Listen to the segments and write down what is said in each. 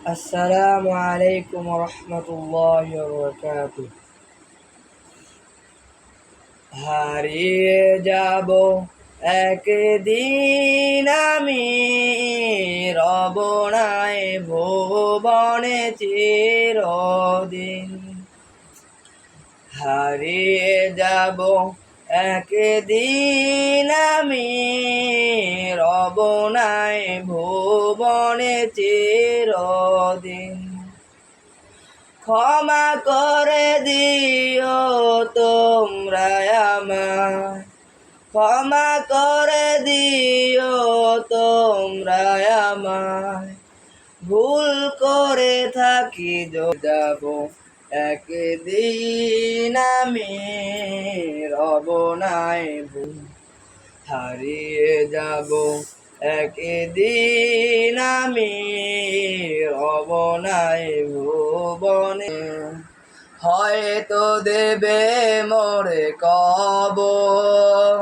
আসসালামু আলাইকুম রহমতুল্লাহি ওয়া বারাকাতুহু। হারিয়ে যাব একদিন আমি, রব নাই ভুবনে চিরদিন। হারিয়ে যাব একদিন আমি, রব নাই ভুবনে চিরদিন। ক্ষমা করে দিও তোমরা আমায়, ক্ষমা করে দিও তোমরা আমায়, ভুল করে থাকি যাব একদিন আমি, রব নাই ভুল। হারিয়ে যাব একদিন আমি, রব নাই ভুবনে। হয়তো দেবে মোরে কবর,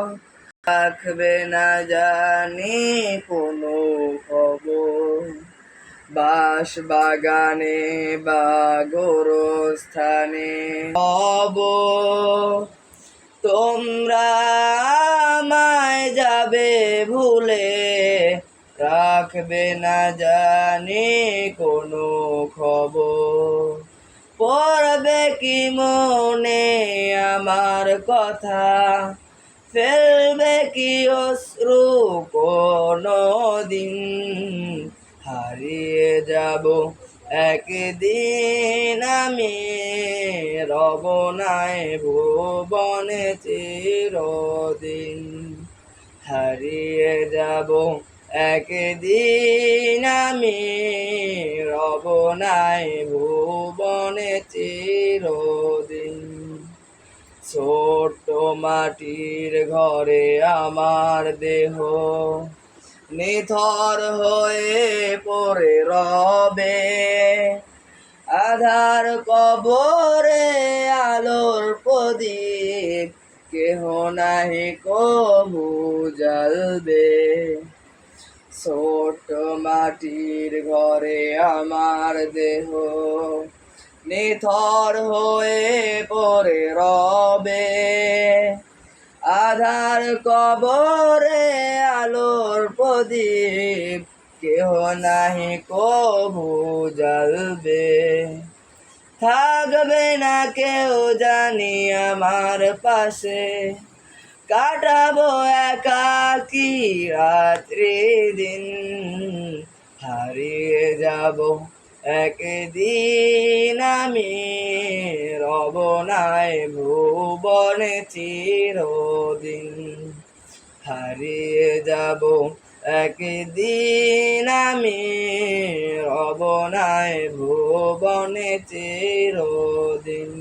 রাখবে না জানি কোনো খবর। বাঁশ বাগানে বা গোরস্থানে হব, তোমরা আমায় যাবে ভুলে, রাখবে না জানি কোনো খবর। পড়বে কি মনে আমার কথা, ফেলবে কি অশ্রু কোনো দিন। হারিয়ে যাব একদিন আমি, রব নাই ভুবনে চিরদিন। হারিয়ে যাব একদিন আমি, রব নাই ভুবনে চিরদিন। ছোট্ট মাটির ঘরে আমার দেহ নিথর হয়ে পড়ে রবে, আধার কবরে আলোর প্রদীপ কেহ নাহি কবু জ্বালবে। ছোট্ট মাটির ঘরে আমার দেহ নিথর হয়ে পড়ে রবে, আধার কবরে আলোর প্রদীপ কেহ নাহি কবু জ্বালবে। থাকবে না কেউ জানি আমার পাশে, কাটাবো একাকী রাত্রি দিন। হারিয়ে যাব একদিন আমি, রব নাই ভুবনে চিরদিন। হারিয়ে যাব একদিন আমি, রব নাই ভুবনে চিরদিন।